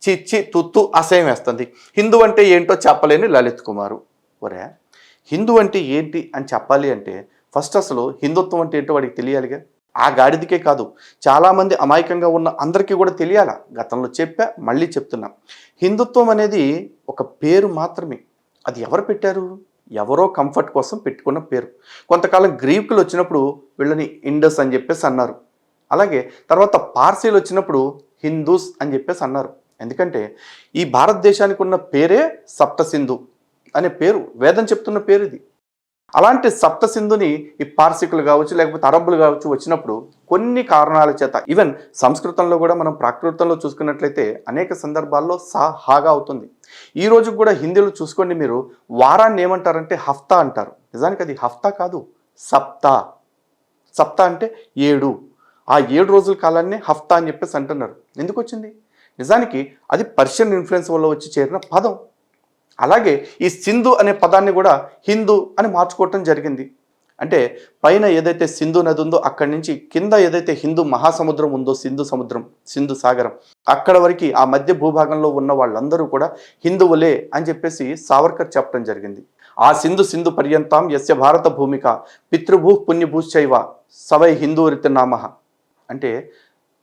చిచ్చి తుత్తు అసహ్యం వేస్తుంది. హిందూ అంటే ఏంటో చెప్పలేని లలిత్ కుమారు. ఒరే, హిందూ అంటే ఏంటి అని చెప్పాలి అంటే ఫస్ట్ అసలు హిందుత్వం అంటే ఏంటో వాడికి తెలియాలిగా. ఆ గాడిదికే కాదు, చాలామంది అమాయకంగా ఉన్న అందరికీ కూడా తెలియాలా. గతంలో చెప్పా, మళ్ళీ చెప్తున్నా, హిందుత్వం అనేది ఒక పేరు మాత్రమే. అది ఎవరు పెట్టారు? ఎవరో కంఫర్ట్ కోసం పెట్టుకున్న పేరు. కొంతకాలం గ్రీకులు వచ్చినప్పుడు వీళ్ళని ఇండస్ అని చెప్పేసి అన్నారు. అలాగే తర్వాత పార్సీలు వచ్చినప్పుడు హిందూస్ అని చెప్పేసి అన్నారు. ఎందుకంటే ఈ భారతదేశానికి ఉన్న పేరే సప్త సింధు అనే పేరు, వేదం చెప్తున్న పేరు ఇది. అలాంటి సప్త సింధుని ఈ పార్సికులు కావచ్చు లేకపోతే అరబ్బులు కావచ్చు వచ్చినప్పుడు కొన్ని కారణాల చేత, ఈవెన్ సంస్కృతంలో కూడా మనం ప్రాకృతంలో చూసుకున్నట్లయితే అనేక సందర్భాల్లో హాగా అవుతుంది. ఈ రోజు కూడా హిందీలో చూసుకోండి, మీరు వారాన్ని ఏమంటారంటే హఫ్తా అంటారు. నిజానికి అది హఫ్తా కాదు, సప్తా అంటే 7. ఆ 7 రోజుల కాలాన్ని హఫ్తా అని చెప్పేసి అంటున్నారు. ఎందుకు వచ్చింది? నిజానికి అది పర్షియన్ ఇన్ఫ్లుయెన్స్ వల్ల వచ్చి చేరిన పదం. అలాగే ఈ సింధు అనే పదాన్ని కూడా హిందూ అని మార్చుకోవటం జరిగింది. అంటే పైన ఏదైతే సింధు నది ఉందో అక్కడి నుంచి కింద ఏదైతే హిందూ మహాసముద్రం ఉందో సింధు సాగరం, అక్కడ వరకు ఆ మధ్య భూభాగంలో ఉన్న వాళ్ళందరూ కూడా హిందువులే అని చెప్పేసి సావర్కర్ చెప్పడం జరిగింది. ఆ సింధు పర్యంతం యస్య భారత భూమిక పితృభూ పుణ్యభూశ్చైవ సవై హిందూరిత నామ. అంటే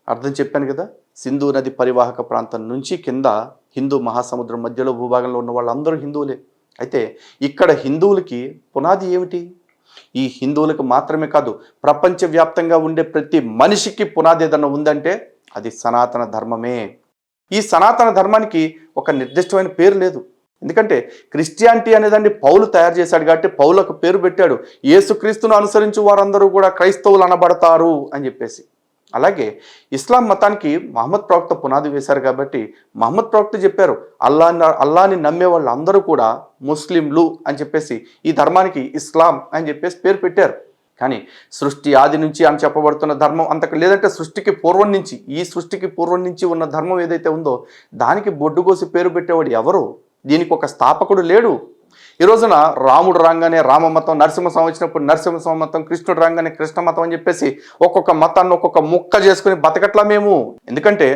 అర్థం చెప్పాను కదా, సింధు నది పరివాహక ప్రాంతం నుంచి కింద హిందూ మహాసముద్రం మధ్యలో భూభాగంలో ఉన్న వాళ్ళందరూ హిందువులే. అయితే ఇక్కడ హిందువులకి పునాది ఏమిటి? ఈ హిందువులకు మాత్రమే కాదు, ప్రపంచవ్యాప్తంగా ఉండే ప్రతి మనిషికి పునాది ఏదన్నా ఉందంటే అది సనాతన ధర్మమే. ఈ సనాతన ధర్మానికి ఒక నిర్దిష్టమైన పేరు లేదు. ఎందుకంటే క్రిస్టియానిటీ అనేదాన్ని పౌలు తయారు చేశాడు కాబట్టి పౌలకు పేరు పెట్టాడు. యేసుక్రీస్తును అనుసరించు వారందరూ కూడా క్రైస్తవులు అనబడతారు అని చెప్పేసి. అలాగే ఇస్లాం మతానికి మహమ్మద్ ప్రవక్త పునాది వేశారు కాబట్టి మహమ్మద్ ప్రవక్త చెప్పారు అల్లాని నమ్మే వాళ్ళు అందరూ కూడా ముస్లింలు అని చెప్పేసి ఈ ధర్మానికి ఇస్లాం అని చెప్పేసి పేరు పెట్టారు. కానీ సృష్టి ఆది నుంచి అని చెప్పబడుతున్న ధర్మం అంతకు లేదంటే సృష్టికి పూర్వం నుంచి ఉన్న ధర్మం ఏదైతే ఉందో దానికి బొడ్డుకోసి పేరు పెట్టేవాడు ఎవరు? దీనికి ఒక స్థాపకుడు లేడు. ఈ రోజున రాముడు రాగానే రామ మతం, నరసింహస్వామి వచ్చినప్పుడు నరసింహస్వామి మతం, కృష్ణుడు రాగానే కృష్ణ మతం అని చెప్పేసి ఒక్కొక్క మతాన్ని ఒక్కొక్క ముక్క చేసుకుని బతకట్లా మేము. ఎందుకంటే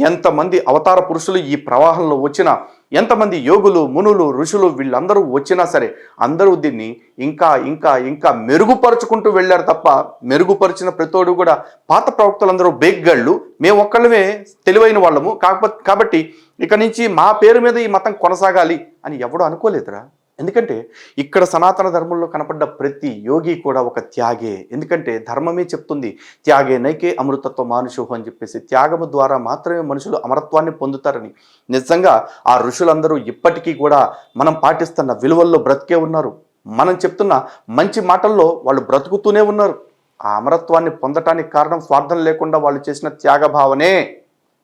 ఎంతమంది అవతార పురుషులు ఈ ప్రవాహంలో వచ్చినా, ఎంతమంది యోగులు, మునులు, ఋషులు వీళ్ళందరూ వచ్చినా సరే అందరూ దీన్ని ఇంకా ఇంకా ఇంకా మెరుగుపరుచుకుంటూ వెళ్ళారు తప్ప మెరుగుపరిచిన ప్రతోడు కూడా పాత ప్రవక్తలందరూ బేగ్గళ్ళు, మేము ఒక్కళ్ళమే తెలివైన వాళ్ళము కాబట్టి ఇక నుంచి మా పేరు మీద ఈ మతం కొనసాగాలి అని ఎవడూ అనుకోలేదురా. ఎందుకంటే ఇక్కడ సనాతన ధర్మంలో కనపడ్డ ప్రతి యోగి కూడా ఒక త్యాగే. ఎందుకంటే ధర్మమే చెప్తుంది త్యాగే నైకే అమృతత్వ మానుషు అని చెప్పేసి, త్యాగము ద్వారా మాత్రమే మనుషులు అమరత్వాన్ని పొందుతారని. నిజంగా ఆ ఋషులందరూ ఇప్పటికీ కూడా మనం పాటిస్తున్న విలువల్లో బ్రతికే ఉన్నారు. మనం చెప్తున్న మంచి మాటల్లో వాళ్ళు బ్రతుకుతూనే ఉన్నారు. ఆ అమరత్వాన్ని పొందటానికి కారణం స్వార్థం లేకుండా వాళ్ళు చేసిన త్యాగభావనే.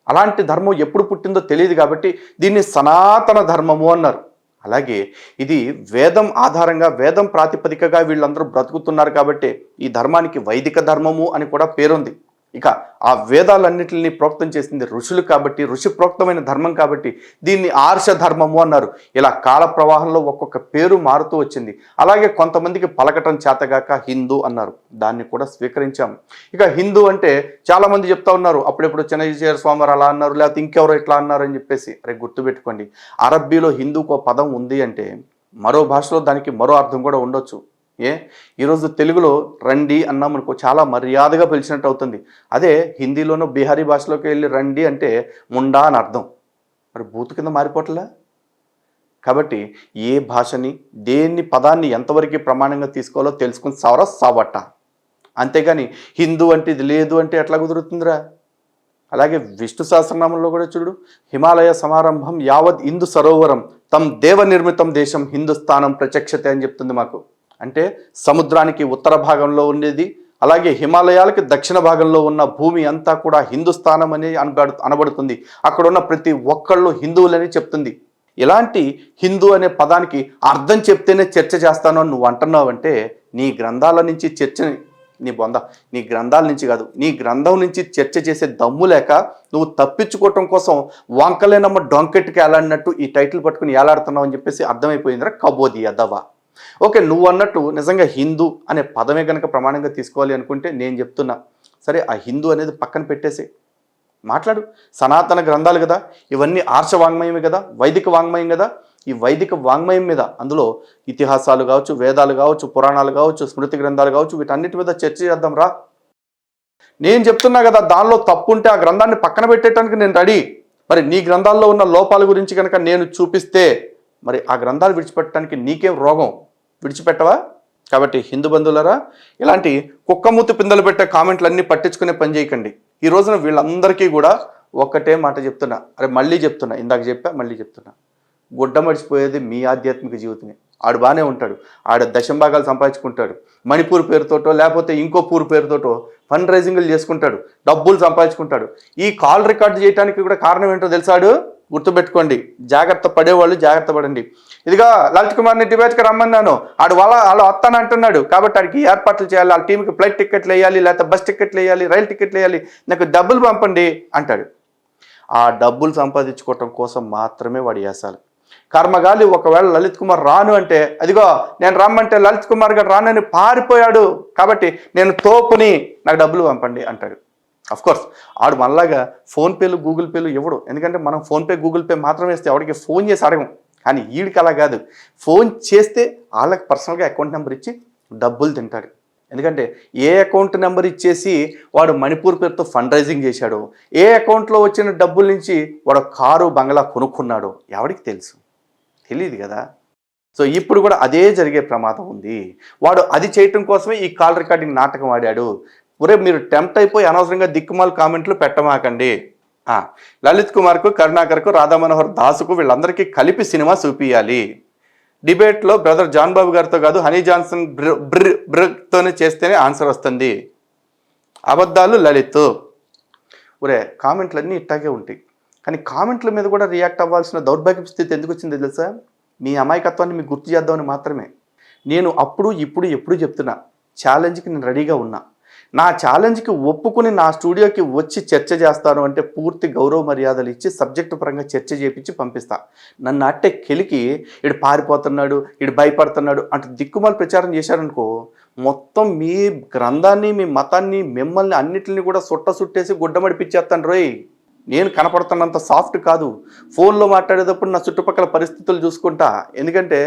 అలాంటి ధర్మం ఎప్పుడు పుట్టిందో తెలియదు కాబట్టి దీన్ని సనాతన ధర్మము అన్నారు. అలాగే ఇది వేదం ఆధారంగా, వేదం ప్రాతిపదికగా వీళ్ళందరూ బ్రతుకుతున్నారు కాబట్టి ఈ ధర్మానికి వైదిక ధర్మము అని కూడా పేరుంది. ఇక ఆ వేదాలన్నింటినీ ప్రోక్తం చేసింది ఋషులు కాబట్టి, ఋషి ప్రోక్తమైన ధర్మం కాబట్టి దీన్ని ఆర్ష ధర్మము అన్నారు. ఇలా కాల ప్రవాహంలో ఒక్కొక్క పేరు మారుతూ వచ్చింది. అలాగే కొంతమందికి పలకటం చేతగాక హిందూ అన్నారు, దాన్ని కూడా స్వీకరించాం. ఇక హిందూ అంటే చాలామంది చెప్తా ఉన్నారు, అప్పుడెప్పుడు చెన్నయ్య స్వామి అలా అన్నారు, లేకపోతే ఇంకెవరో ఇట్లా అన్నారు అని చెప్పేసి. అరే గుర్తుపెట్టుకోండి, అరబ్బీలో హిందూకు ఒక పదం ఉంది అంటే మరో భాషలో దానికి మరో అర్థం కూడా ఉండొచ్చు. ఈరోజు తెలుగులో రండి అన్నామనుకో చాలా మర్యాదగా పిలిచినట్టు అవుతుంది. అదే హిందీలోనో బీహారీ భాషలోకి వెళ్ళి రండి అంటే ముండా అని అర్థం. మరి బూతు కింద మారిపోవట్లా? కాబట్టి ఏ భాషని, దేన్ని, పదాన్ని ఎంతవరకు ప్రమాణంగా తీసుకోవాలో తెలుసుకుని సావట్ట. అంతేగాని హిందూ అంటే ఇది లేదు అంటే ఎట్లా కుదురుతుందిరా? అలాగే విష్ణు సహస్రనామంలో కూడా చూడు, హిమాలయ సమారంభం యావత్ ఇందు సరోవరం తం దేవ నిర్మితం దేశం హిందుస్థానం ప్రచక్షతే అని చెప్తుంది మాకు. అంటే సముద్రానికి ఉత్తర భాగంలో ఉండేది, అలాగే హిమాలయాలకి దక్షిణ భాగంలో ఉన్న భూమి అంతా కూడా హిందుస్థానం అని అనబడుతుంది. అక్కడ ఉన్న ప్రతి ఒక్కళ్ళు హిందువులని చెప్తుంది. ఇలాంటి హిందూ అనే పదానికి అర్థం చెప్తేనే చర్చ చేస్తాను అని నువ్వు అంటున్నావంటే నీ గ్రంథాల నుంచి చర్చని, నీ గ్రంథాల నుంచి కాదు, నీ గ్రంథం నుంచి చర్చ చేసే దమ్ము లేక నువ్వు తప్పించుకోవటం కోసం వంకలేనమ్మ డొంకెట్కి ఏలాడినట్టు ఈ టైటిల్ పట్టుకుని ఏలాడుతున్నావు అని చెప్పేసి అర్థమైపోయిందిరా కబోది అదవా. ఓకే, నువ్వు అన్నట్టు నిజంగా హిందూ అనే పదమే కనుక ప్రమాణంగా తీసుకోవాలి అనుకుంటే నేను చెప్తున్నా, సరే ఆ హిందూ అనేది పక్కన పెట్టేసి మాట్లాడు. సనాతన గ్రంథాలు కదా ఇవన్నీ, ఆర్ష వాంగ్మయమే కదా, వైదిక వాంగ్మయం కదా. ఈ వైదిక వాంగ్మయం మీద అందులో ఇతిహాసాలు కావచ్చు, వేదాలు కావచ్చు, పురాణాలు కావచ్చు, స్మృతి గ్రంథాలు కావచ్చు, వీటన్నిటి మీద చర్చ చేద్దాం రా. నేను చెప్తున్నా కదా, దానిలో తప్పు ఉంటే ఆ గ్రంథాన్ని పక్కన పెట్టేయడానికి నేను రెడీ. మరి నీ గ్రంథాల్లో ఉన్న లోపాల గురించి కనుక నేను చూపిస్తే మరి ఆ గ్రంథాలు విడిచిపెట్టడానికి నీకేం రోగం? విడిచిపెట్టవా? కాబట్టి హిందూ బంధువులరా, ఇలాంటి కుక్కమూతి పిందలు పెట్టే కామెంట్లన్నీ పట్టించుకునే పని చేయకండి. ఈ రోజున వీళ్ళందరికీ కూడా ఒక్కటే మాట చెప్తున్నా, మళ్ళీ చెప్తున్నా, ఇందాక చెప్పా మళ్ళీ చెప్తున్నా, గుడ్డ మడిచిపోయేది మీ ఆధ్యాత్మిక జీవితమే. ఆడు బాగానే ఉంటాడు, ఆడ దశంభాగాలు సంపాదించుకుంటాడు, మణిపూర్ పేరుతోటో లేకపోతే ఇంకో పూర్ పేరుతోటో ఫండ్ రైజింగ్లు చేసుకుంటాడు, డబ్బులు సంపాదించుకుంటాడు. ఈ కాల్ రికార్డు చేయడానికి కూడా కారణం ఏంటో తెలుసాడు? గుర్తుపెట్టుకోండి, జాగ్రత్త పడేవాళ్ళు జాగ్రత్త పడండి. ఇదిగా లలిత్ కుమార్ని డిబేట్కి రమ్మన్నాను, ఆడు వాళ్ళు వస్తానంటున్నాడు కాబట్టి ఆడికి ఏర్పాట్లు చేయాలి, వాళ్ళ టీంకి ఫ్లైట్ టికెట్లు వేయాలి, లేకపోతే బస్ టికెట్లు వేయాలి, రైలు టికెట్లు వేయాలి, నాకు డబ్బులు పంపండి అంటాడు. ఆ డబ్బులు సంపాదించుకోవటం కోసం మాత్రమే వాడు వేసాలి. కర్మగాలి ఒకవేళ లలిత్ కుమార్ రాను అంటే, అదిగో నేను రమ్మంటే లలిత్ కుమార్ గారు రానని పారిపోయాడు కాబట్టి నేను తోపుని, నాకు డబ్బులు పంపండి అంటాడు. అఫ్కోర్స్ ఆడు మనలాగా ఫోన్పేలు గూగుల్ పేలు ఇవ్వడు, ఎందుకంటే మనం ఫోన్పే గూగుల్ పే మాత్రమే ఇస్తే ఎవరికి ఫోన్ చేసి అడగం. కానీ వీడికి అలా కాదు, ఫోన్ చేస్తే వాళ్ళకి పర్సనల్గా అకౌంట్ నెంబర్ ఇచ్చి డబ్బులు తింటాడు. ఎందుకంటే ఏ అకౌంట్ నెంబర్ ఇచ్చేసి వాడు మణిపూర్ పేరుతో ఫండ్ రైజింగ్ చేశాడో, ఏ అకౌంట్లో వచ్చిన డబ్బుల నుంచి వాడు కారు బంగ్లా కొనుక్కున్నాడో ఎవరికి తెలుసు? తెలియదు కదా. సో ఇప్పుడు కూడా అదే జరిగే ప్రమాదం ఉంది. వాడు అది చేయటం కోసమే ఈ కాల్ రికార్డింగ్ నాటకం ఆడాడు. ఒరే మీరు టెంప్ట్ అయిపోయి అనవసరంగా దిక్కుమాల కామెంట్లు పెట్టమాకండి. లలిత్ కుమార్కు, కరుణాకర్కు, రాధా మనోహర్ దాసుకు వీళ్ళందరికీ కలిపి సినిమా చూపియాలి. డిబేట్లో బ్రదర్ జాన్ బాబు గారితో కాదు, హనీ జాన్సన్ బ్రతోనే చేస్తేనే ఆన్సర్ వస్తుంది. అబద్ధాలు లలిత్. ఒరే కామెంట్లన్నీ ఇట్టాగే ఉంటాయి, కానీ కామెంట్ల మీద కూడా రియాక్ట్ అవ్వాల్సిన దౌర్భాగ్య స్థితి ఎందుకు వచ్చింది తెలుసా? మీ అమాయకత్వాన్ని మీకు గుర్తు చేద్దామని మాత్రమే. నేను అప్పుడు ఇప్పుడు ఎప్పుడు చెప్తున్నా, ఛాలెంజ్కి నేను రెడీగా ఉన్నా. నా ఛాలెంజ్కి ఒప్పుకుని నా స్టూడియోకి వచ్చి చర్చ చేస్తాను అంటే పూర్తి గౌరవ మర్యాదలు ఇచ్చి సబ్జెక్టు పరంగా చర్చ చేపించి పంపిస్తా. నన్ను అట్టే కెలికి ఇడు పారిపోతున్నాడు, ఇడు భయపడుతున్నాడు అంటే దిక్కుమాల ప్రచారం చేశారనుకో, మొత్తం మీ గ్రంథాన్ని, మీ మతాన్ని, మిమ్మల్ని అన్నిటిని కూడా సుట్టేసి గుడ్డమడిపించేస్తాను రోయ్. నేను కనపడుతున్నంత సాఫ్ట్ కాదు. ఫోన్లో మాట్లాడేటప్పుడు నా చుట్టుపక్కల పరిస్థితులు చూసుకుంటా, ఎందుకంటే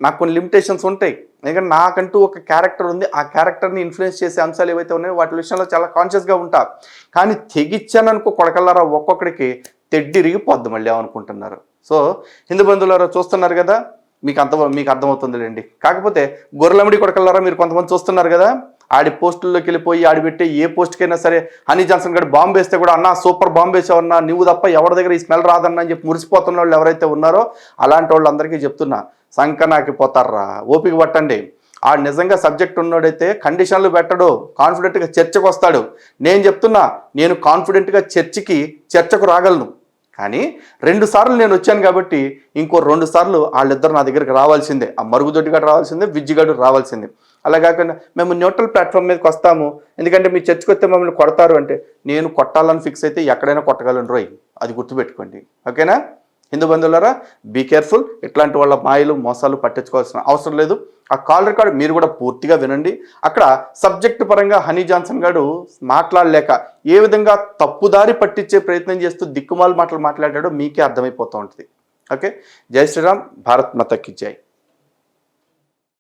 నాకు కొన్ని లిమిటేషన్స్ ఉంటాయి. ఎందుకంటే నాకంటూ ఒక క్యారెక్టర్ ఉంది. ఆ క్యారెక్టర్ని ఇన్ఫ్లుయెన్స్ చేసే అంశాలు ఏవైతే ఉన్నాయో వాటి విషయంలో చాలా కాన్షియస్గా ఉంటా. కానీ తెగిచ్చాననుకో కొడకల్లారా, ఒక్కొక్కడికి తెడ్డిరిగి పొద్దు మళ్ళీ అనుకుంటున్నారు. సో హిందూ బంధువులారా చూస్తున్నారు కదా, మీకు అర్థమవుతుందిలేండి. కాకపోతే గొర్రెలమిడి కొడకల్లారా మీరు కొంతమంది చూస్తున్నారు కదా, ఆడి పోస్టుల్లోకి వెళ్ళిపోయి ఆడిపెట్టే ఏ పోస్ట్కైనా సరే హనీ జాన్సన్ గడి బాంబు వేస్తే కూడా అన్నా సూపర్ బాంబు వేసావన్నా, నువ్వు తప్ప ఎవరి దగ్గర ఈ స్మెల్ రాదన్నా అని చెప్పి మురిసిపోతున్న వాళ్ళు ఎవరైతే ఉన్నారో అలాంటి వాళ్ళందరికీ చెప్తున్నా, సంకనాకిపోతారా, ఓపిక పట్టండి. ఆ నిజంగా సబ్జెక్ట్ ఉన్నోడైతే కండిషన్లు పెట్టడు, కాన్ఫిడెంట్గా చర్చకు వస్తాడు. నేను చెప్తున్నా, నేను కాన్ఫిడెంట్గా చర్చకు రాగలను. కానీ 2 సార్లు నేను వచ్చాను కాబట్టి ఇంకో 2 సార్లు వాళ్ళిద్దరు నా దగ్గరికి రావాల్సిందే. ఆ మరుగుదొడ్డిగాడు రావాల్సిందే, విజ్జిగాడు రావాల్సిందే. అలా కాకుండా మేము న్యూట్రల్ ప్లాట్ఫామ్ మీదకి వస్తాము, ఎందుకంటే మీ చర్చకు వస్తే మమ్మల్ని కొడతారు అంటే, నేను కొట్టాలని ఫిక్స్ అయితే ఎక్కడైనా కొట్టగలను రోయ్, అది గుర్తుపెట్టుకోండి. ఓకేనా హిందూ బంధువులారా, బీ కేర్ఫుల్. ఇట్లాంటి వాళ్ళ మాయలు మోసాలు పట్టించుకోవాల్సిన అవసరం లేదు. ఆ కాల్ రికార్డ్ మీరు కూడా పూర్తిగా వినండి. అక్కడ సబ్జెక్ట్ పరంగా హనీ జాన్సన్ గారు మాట్లాడలేక ఏ విధంగా తప్పుదారి పట్టించే ప్రయత్నం చేస్తూ దిక్కుమాల మాటలు మాట్లాడాడో మీకే అర్థమైపోతూ ఉంటుంది. ఓకే, జై శ్రీరామ్, భారత్ మాతాకి జై.